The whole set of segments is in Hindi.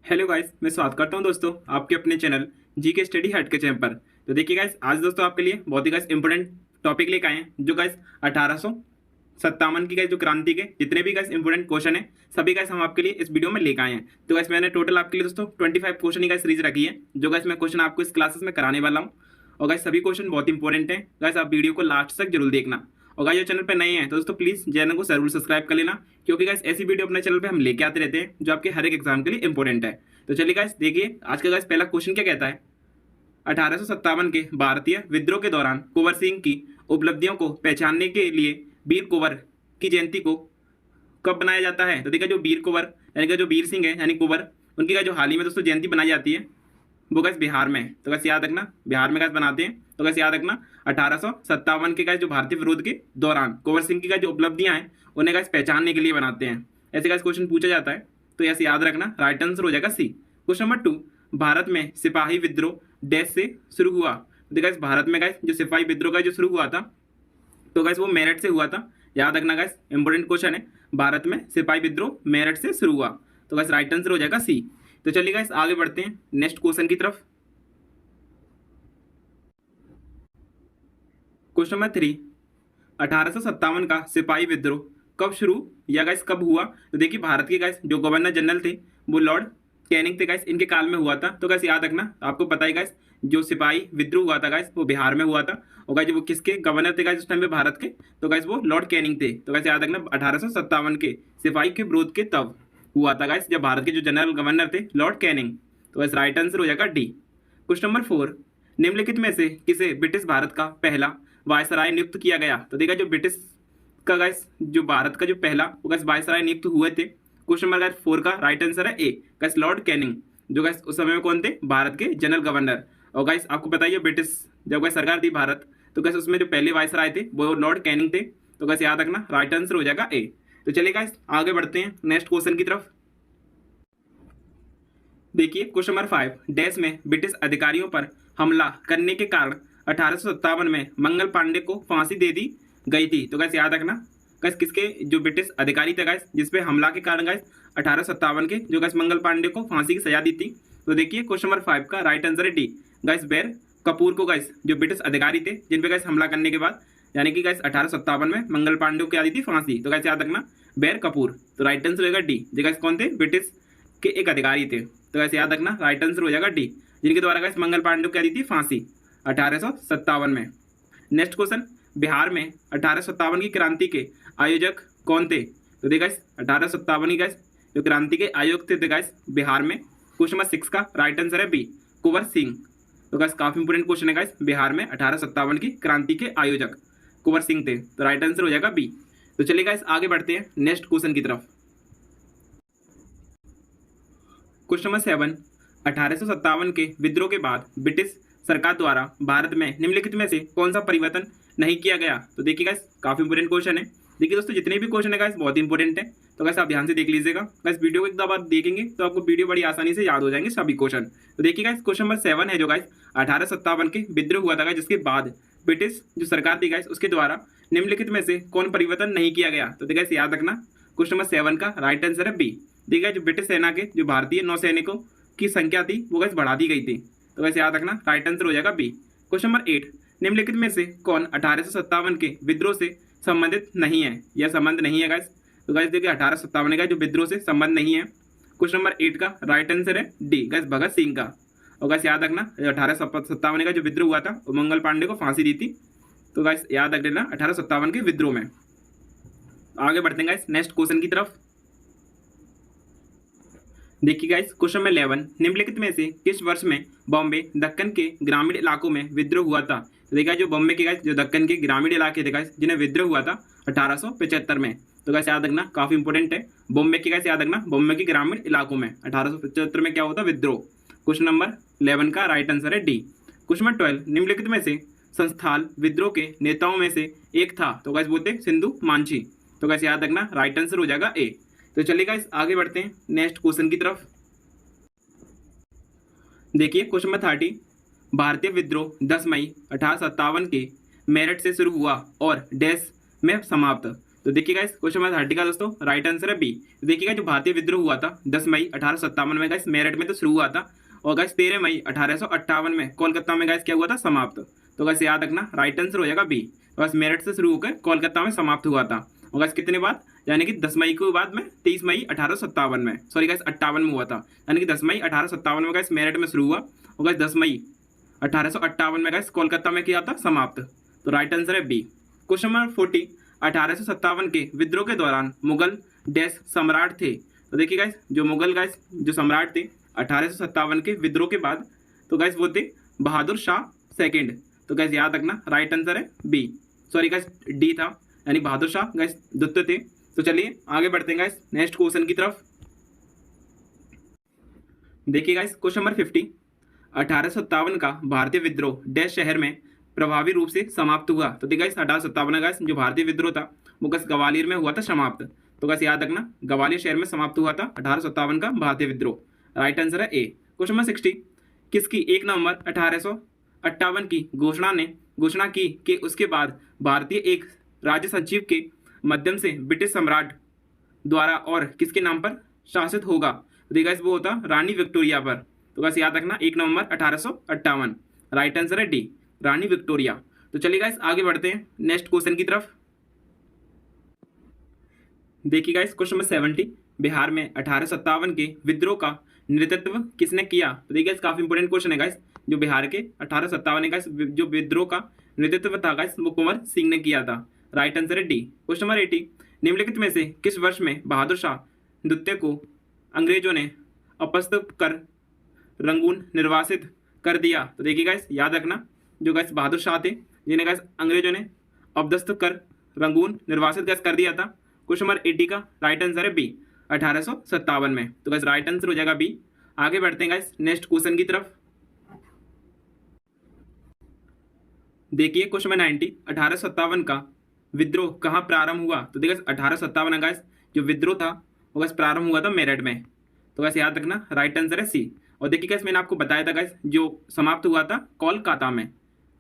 हेलो गाइस, मैं स्वागत करता हूं दोस्तों आपके अपने चैनल जी के स्टडी हट के चैनल पर। तो देखिए गाइस, आज दोस्तों आपके लिए बहुत ही गाइस इंपॉर्टेंट टॉपिक लेकर आए हैं जो गाइस 1857 की गाइस जो क्रांति के जितने भी गाइस इंपॉर्टेंट क्वेश्चन है सभी गाइस हम आपके लिए इस वीडियो में लेकर आए हैं। तो गाइस मैंने टोटल आपके लिए दोस्तों 25 क्वेश्चन ही गाइस सीरीज रखी है जो गाइस मैं क्वेश्चन आपको इस क्लासेस में कराने वाला हूँ। और गाइस सभी क्वेश्चन बहुत इंपॉर्टेंट है गाइस, आप वीडियो को लास्ट तक जरूर देखना। और गाइस जो चैनल पे नए हैं तो दोस्तों प्लीज चैनल को जरूर सब्सक्राइब कर लेना, क्योंकि गाइस ऐसी वीडियो अपने चैनल पे हम लेके आते रहते हैं जो आपके हर एक एग्जाम के लिए इंपॉर्टेंट है। तो चलिए गाइस देखिए आज का गाइस पहला क्वेश्चन क्या कहता है। 1857 के भारतीय विद्रोह के दौरान कुंवर सिंह की उपलब्धियों को पहचानने के लिए वीर कुंवर की जयंती को कब बनाया जाता है। तो देखिए जो वीर कुंवर यानी कि जो वीर सिंह है यानी कुंवर, उनकी जो हाल ही में दोस्तों जयंती बनाई जाती है वो गैस बिहार में। तो गैस याद रखना बिहार में गैस बनाते हैं। तो गैस याद रखना 1857 के गैस जो भारतीय विरोध के दौरान कुंवर सिंह की जो उपलब्धियां हैं उन्हें गैस पहचानने के लिए बनाते हैं। ऐसे गैस क्वेश्चन पूछा जाता है तो ऐसे याद रखना राइट आंसर हो जाएगा सी। क्वेश्चन नंबर 2, भारत में सिपाही विद्रोह डैश से शुरू हुआ। तो गैस भारत में गैस जो सिपाही विद्रोह का जो शुरू हुआ था तो गैस वो मेरठ से हुआ था। याद रखना गैस इंपॉर्टेंट क्वेश्चन है, भारत में सिपाही विद्रोह मेरठ से शुरू हुआ। तो गैस राइट आंसर हो जाएगा सी। तो चलिए गाइस आगे बढ़ते हैं नेक्स्ट क्वेश्चन की तरफ। क्वेश्चन नंबर 3, 1857 का सिपाही विद्रोह कब शुरू या गाइस कब हुआ। तो देखिए भारत के गाइस जो गवर्नर जनरल थे वो लॉर्ड कैनिंग थे गाइस, इनके काल में हुआ था। तो गाइस याद रखना आपको पता है गाइस जो सिपाही विद्रोह हुआ था गाइस वो बिहार में हुआ था। और गाइस वो किसके गवर्नर थे गाइस उस टाइम पे भारत के, तो गाइस वो लॉर्ड कैनिंग थे। तो गाइस याद रखना 1857 के सिपाही के विरोध के तब हुआ था गाइस जब भारत के जो जनरल गवर्नर थे लॉर्ड कैनिंग। तो गाइस राइट आंसर हो जाएगा डी। क्वेश्चन नंबर 4, निम्नलिखित में से किसे ब्रिटिश भारत का पहला वायसराय नियुक्त किया गया। तो देखा जो ब्रिटिश का गाइस जो भारत का जो पहला वो गाइस वायसराय नियुक्त हुए थे। क्वेश्चन नंबर 4 का राइट आंसर है ए गाइस लॉर्ड कैनिंग, जो गाइस उस समय में कौन थे, भारत के जनरल गवर्नर। और गाइस आपको बताइए ब्रिटिश जब गाइस सरकार थी भारत तो गाइस उसमें जो पहले वायसराय थे वो लॉर्ड कैनिंग थे। तो गाइस याद रखना राइट आंसर हो जाएगा ए। तो चलिए गाइस आगे बढ़ते हैं नेक्स्ट क्वेश्चन की तरफ। देखिए क्वेश्चन नंबर 5, डैश में ब्रिटिश अधिकारियों पर हमला करने के कारण 1857 में मंगल पांडे को फांसी दे दी गई थी। तो गैस याद रखना गैस किसके जो ब्रिटिश अधिकारी थे गैस जिसपे हमला के कारण गैस 1857 के जो गैस मंगल पांडे को फांसी की सजा दी थी। तो देखिए क्वेश्चन नंबर 5 का राइट आंसर है डी गैस बैर कपूर को गैस जो ब्रिटिश अधिकारी थे जिन पे गैस हमला करने के बाद यानी कि गैस 1857 में मंगल पांडे को क्या दी थी, फांसी। तो गैस याद रखना बैर कपूर। तो राइट आंसर होगा डी, जो गैस कौन थे, ब्रिटिश के एक अधिकारी थे। तो गैस याद रखना राइट आंसर हो जाएगा डी, जिनके द्वारा गैस मंगल पांडे को क्या दी थी, फांसी 1857 में। नेक्स्ट क्वेश्चन, बिहार में 1857 की क्रांति के आयोजक कौन थे। तो देखा 1857 की गैस जो क्रांति के आयोजक थे गैस बिहार में। क्वेश्चन नंबर 6 का राइट आंसर है बी कुंवर सिंह। तो गैस काफी इंपोर्टेंट क्वेश्चन है गैस, बिहार में 1857 की क्रांति के आयोजक कुंवर सिंह थे। तो राइट आंसर हो जाएगा बी। तो चलिए गैस आगे बढ़ते हैं नेक्स्ट क्वेश्चन की तरफ। क्वेश्चन नंबर 7, 1857 के विद्रोह के बाद ब्रिटिश सरकार द्वारा भारत में निम्नलिखित में से कौन सा परिवर्तन नहीं किया गया। तो देखिए गाइस काफी इंपोर्टेंट क्वेश्चन है। देखिए दोस्तों जितने भी क्वेश्चन है गाइस बहुत इंपोर्टेंट है, तो गाइस आप ध्यान से देख लीजिएगा। गाइस वीडियो को एक दो बार देखेंगे तो आपको वीडियो बड़ी आसानी से याद हो जाएंगे सभी क्वेश्चन। तो देखिए गाइस क्वेश्चन नंबर 7 है जो गाइस 1857 के विद्रोह हुआ था जिसके बाद ब्रिटिश जो सरकार थी गाइस उसके द्वारा निम्नलिखित में से कौन परिवर्तन नहीं किया गया। तो देखिए याद रखना क्वेश्चन नंबर 7 का राइट आंसर है बी। देखिए जो ब्रिटिश सेना के जो भारतीय नौसैनिकों की संख्या थी वो गैस बढ़ा दी गई थी। तो वैसे याद रखना राइट आंसर हो जाएगा बी। क्वेश्चन नंबर 8, निम्नलिखित में से कौन 1857 के विद्रोह से संबंधित नहीं है या संबंध नहीं है गैस। तो गैस देखिए 1857 का जो विद्रोह से संबंध नहीं है। क्वेश्चन नंबर 8 का राइट आंसर है डी गैस भगत सिंह का। और गैस याद रखना 1857 का जो विद्रोह हुआ था वो मंगल पांडे को फांसी दी थी। तो गैस याद रख लेना 1857 के विद्रोह में। आगे बढ़ते हैं गैस नेक्स्ट क्वेश्चन की तरफ। देखिए गाइस क्वेश्चन नंबर 11, निम्नलिखित में से किस वर्ष में बॉम्बे दक्कन के ग्रामीण इलाकों में विद्रोह हुआ था। तो देखा जो बॉम्बे के गाइस जो दक्कन के ग्रामीण इलाके थे गाइस जिन्हें विद्रोह हुआ था 1875 में। तो गाइस याद रखना काफी इंपोर्टेंट है, बॉम्बे के गाइस याद रखना बॉम्बे के ग्रामीण इलाकों में 1875 में क्या होता विद्रोह। क्वेश्चन नंबर 11 का राइट आंसर है डी। क्वेश्चन नंबर 12, निम्नलिखित में से संस्थाल विद्रोह के नेताओं में से एक था। तो गाइस बोलते सिंधु मांझी। तो गाइस याद रखना राइट आंसर हो जाएगा ए। तो चलिए गाइस आगे बढ़ते हैं नेक्स्ट क्वेश्चन की तरफ। देखिए क्वेश्चन नंबर 30, भारतीय विद्रोह 10 मई 1857 के मेरठ से शुरू हुआ और डैश में समाप्त। तो देखिए गाइस क्वेश्चन नंबर 30 का दोस्तों राइट आंसर है बी। तो देखिएगा जो भारतीय विद्रोह हुआ था 10 मई 1857 में गाइस मेरठ में तो शुरू हुआ था, और गाइस 13 मई 1858 में कोलकाता में गाइस क्या हुआ था, समाप्त। तो गाइस याद रखना राइट आंसर हो जाएगा बी। तो बस मेरठ से शुरू होकर कोलकाता में समाप्त हुआ था, और गाइस कितने बाद, यानी कि 10 मई के बाद में 23 मई 1857 में, सॉरी गाइस 58 में हुआ था, यानी कि 10 मई 1857 में गाइस मेरठ में शुरू हुआ, और गाइस 10 मई 1858 में गाइस कोलकाता में किया था समाप्त। तो राइट आंसर है बी। क्वेश्चन नंबर 40 1857 के विद्रोह के दौरान मुगल डैश सम्राट थे। तो देखिए गाइस जो मुगल गाइस जो सम्राट थे 1857 के विद्रोह के बाद, तो गाइस वो थे बहादुर शाह सेकंड। तो गाइस याद रखना राइट आंसर है बी, सॉरी गाइस डी था, यानी बहादुर शाह गाइस द्वितीय थे। तो चलिए आगे बढ़ते हैं गाइस नेक्स्ट क्वेश्चन की तरफ। देखिए गाइस क्वेश्चन नंबर 50 1857 का भारतीय विद्रोह डैश शहर में प्रभावी रूप से समाप्त हुआ। तो देखिए गाइस 1857 गाइस जो भारतीय विद्रोह था वो गाइस ग्वालियर में हुआ था समाप्त। तो गाइस याद रखना ग्वालियर शहर में समाप्त हुआ था 1857 का भारतीय विद्रोह। राइट आंसर है ए। क्वेश्चन नंबर 60 किसकी 1 नवंबर 1858 की घोषणा की कि उसके बाद भारतीय एक राज्य सचिव के माध्यम से ब्रिटिश सम्राट द्वारा और किसके नाम पर शासित होगा। तो देखिए गाइस वो होता रानी विक्टोरिया पर। तो गाइस याद रखना 1 नवंबर 1858। राइट आंसर है डी, रानी विक्टोरिया। तो चलिए गाइस आगे बढ़ते हैं नेक्स्ट क्वेश्चन की तरफ। देखिए गाइस क्वेश्चन नंबर 70 बिहार में 1857 के विद्रोह का नेतृत्व किसने किया। तो देखिए गाइस काफी इंपोर्टेंट क्वेश्चन है गाइस, जो बिहार के 1857 गाइस जो विद्रोह का नेतृत्व था गाइस वो कुंवर सिंह ने किया था। राइट आंसर है डी। क्वेश्चन नंबर 80 निम्नलिखित में से किस वर्ष में बहादुर शाह द्वितीय को अंग्रेजों ने अपदस्थ कर रंगून निर्वासित कर दिया। तो देखिए गाइस याद रखना जो गाइस बहादुर शाह थे जिन्हें गाइस अंग्रेजों ने अपदस्थ कर रंगून निर्वासित गाइस कर दिया था। क्वेश्चन नंबर 80 का राइट आंसर है बी 1857 में। तो गाइस राइट आंसर हो जाएगा बी। आगे बढ़ते हैं गाइस नेक्स्ट क्वेश्चन की तरफ। देखिए क्वेश्चन नंबर 90 1857 का विद्रोह कहाँ प्रारंभ हुआ। तो देखिए 1857 गाइस जो विद्रोह था वो गाइस प्रारंभ हुआ था मेरठ में। तो गाइस याद रखना राइट आंसर है सी। और देखिए गाइस मैंने आपको बताया था गाइस जो समाप्त हुआ था कोलकाता में।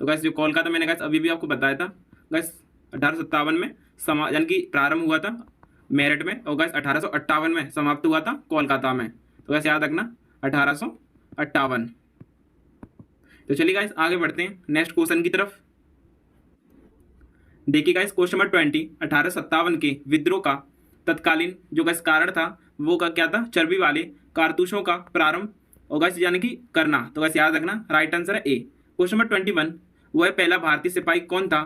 तो गाइस जो कोलकाता मैंने गाइस अभी भी आपको बताया था गाइस 1857 में यानी कि प्रारंभ हुआ था मेरठ में, और गाइस 1858 में समाप्त हुआ था कोलकाता में। तो गाइस याद रखना 1858। तो चलिए गाइस आगे बढ़ते हैं नेक्स्ट क्वेश्चन की तरफ। देखिए गाइस क्वेश्चन नंबर 20 1857 के विद्रोह का तत्कालीन जो गाइस कारण था वो का क्या था, चर्बी वाले कारतूसों का प्रारंभ और गाइस यानी कि करना। तो गाइस याद रखना राइट आंसर है ए। क्वेश्चन नंबर 21 वह पहला भारतीय सिपाही कौन था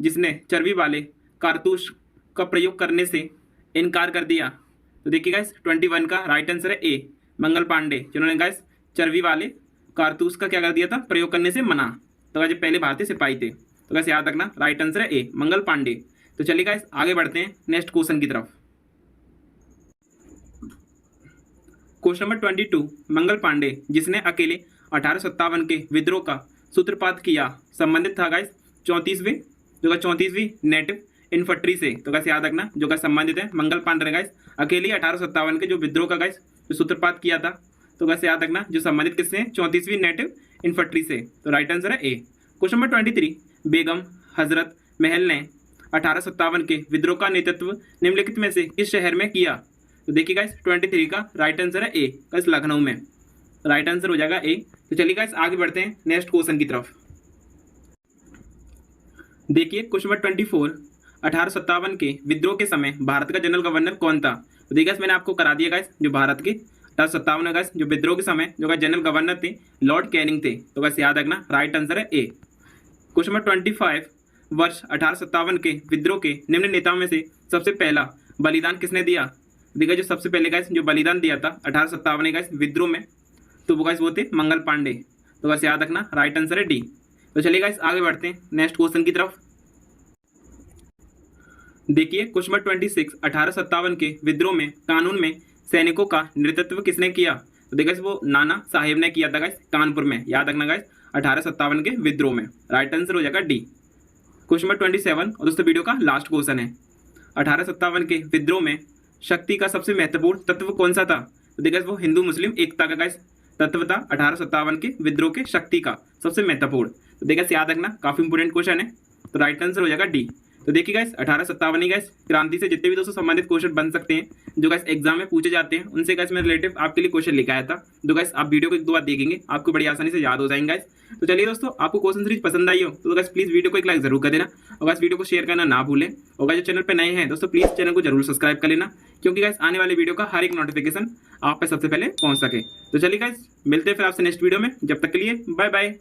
जिसने चर्बी वाले कारतूस का प्रयोग करने से इनकार कर दिया। तो देखिए गाइस 21 का राइट आंसर है ए, मंगल पांडे, जिन्होंने गाइस चर्बी वाले कारतूस का क्या कर दिया था, प्रयोग करने से मना। तो गाइस पहले भारतीय सिपाही थे। तो गाइस याद रखना राइट आंसर है ए, मंगल पांडे। तो चलिए गाइस आगे बढ़ते हैं नेक्स्ट क्वेश्चन की तरफ। क्वेश्चन नंबर 22 मंगल पांडे जिसने अकेले 1857 के विद्रोह का सूत्रपात किया संबंधित था गाइस 34वीं नेटिव इन्फेंट्री से। तो गाइस याद रखना जो गाइस संबंधित है मंगल पांडे ने गाइस अकेले 1857 के जो विद्रोह का गाइस जो सूत्रपात किया था। तो गाइस याद रखना जो संबंधित किससे 34वीं नेटिव इन्फेंट्री से। तो राइट आंसर है ए। क्वेश्चन नंबर 23 बेगम हजरत महल ने 1857 के विद्रोह का नेतृत्व निम्नलिखित में से किस शहर में किया। तो देखिए गाइस 23 का राइट आंसर है ए, गाइस लखनऊ में। राइट आंसर हो जाएगा ए। तो चलिए गाइस आगे बढ़ते हैं नेक्स्ट क्वेश्चन की तरफ। देखिए क्वेश्चन नंबर 24 1857 के विद्रोह के समय भारत का जनरल गवर्नर कौन था। तो देखिए गाइस मैंने आपको करा दिया गाइस जो भारत के 1857 गाइस जो विद्रोह के समय जो गाइस जनरल गवर्नर थे लॉर्ड कैनिंग थे। तो गाइस याद रखना राइट आंसर है ए। क्वेश्चन नंबर 25 वर्ष 1857 के विद्रोह के निम्न नेताओं में से सबसे पहला बलिदान किसने दिया। देखिए जो सबसे पहले गाइस जो बलिदान दिया था 1857 गाइस विद्रोह में, तो वो गाइस वो थे मंगल पांडे। तो गाइस याद रखना राइट आंसर है डी। तो चलिए गाइस आगे बढ़ते हैं नेक्स्ट क्वेश्चन की तरफ। देखिए क्वेश्चन नंबर 26 1857 के विद्रोह में कानून में सैनिकों का नेतृत्व किसने किया। तो देखिए वो नाना साहेब ने किया था गाइस कानपुर में। याद रखना गाइस 1857 के विद्रोह में। राइट आंसर हो जाएगा डी। क्वेश्चन नंबर 27 और दोस्तों वीडियो का लास्ट क्वेश्चन है 1857 के विद्रोह में शक्ति का सबसे महत्वपूर्ण तत्व कौन सा था। तो देखिए वो हिंदू मुस्लिम एकता का गाइस तत्व था 1857 के विद्रोह के शक्ति का सबसे महत्वपूर्ण। तो देखिए याद रखना काफी इंपोर्टेंट क्वेश्चन है। तो राइट आंसर हो जाएगा डी। तो देखिए गाइस 1857 ही गाइस क्रांति से जितने भी दोस्तों संबंधित क्वेश्चन बन सकते हैं जो गाइस एग्जाम में पूछे जाते हैं उनसे गाइस मैं रिलेटिव आपके लिए क्वेश्चन लेकर आया था। तो गाइस आप वीडियो को एक दो बार देखेंगे आपको बड़ी आसानी से याद हो जाएंगे गाइस। तो चलिए दोस्तों, आपको क्वेश्चन सीरीज पसंद आई हो तो गाइस प्लीज वीडियो को एक लाइक जरूर कर देना और गाइस वीडियो को शेयर करना ना भूलें। और गाइस जो चैनल पे नए हैं दोस्तों प्लीज चैनल को जरूर सब्सक्राइब कर लेना, क्योंकि गाइस आने वाले वीडियो का हर एक नोटिफिकेशन आप पे सबसे पहले पहुंच सके। तो चलिए गाइस मिलते हैं फिर आपसे नेक्स्ट वीडियो में, जब तक के लिए बाय बाय।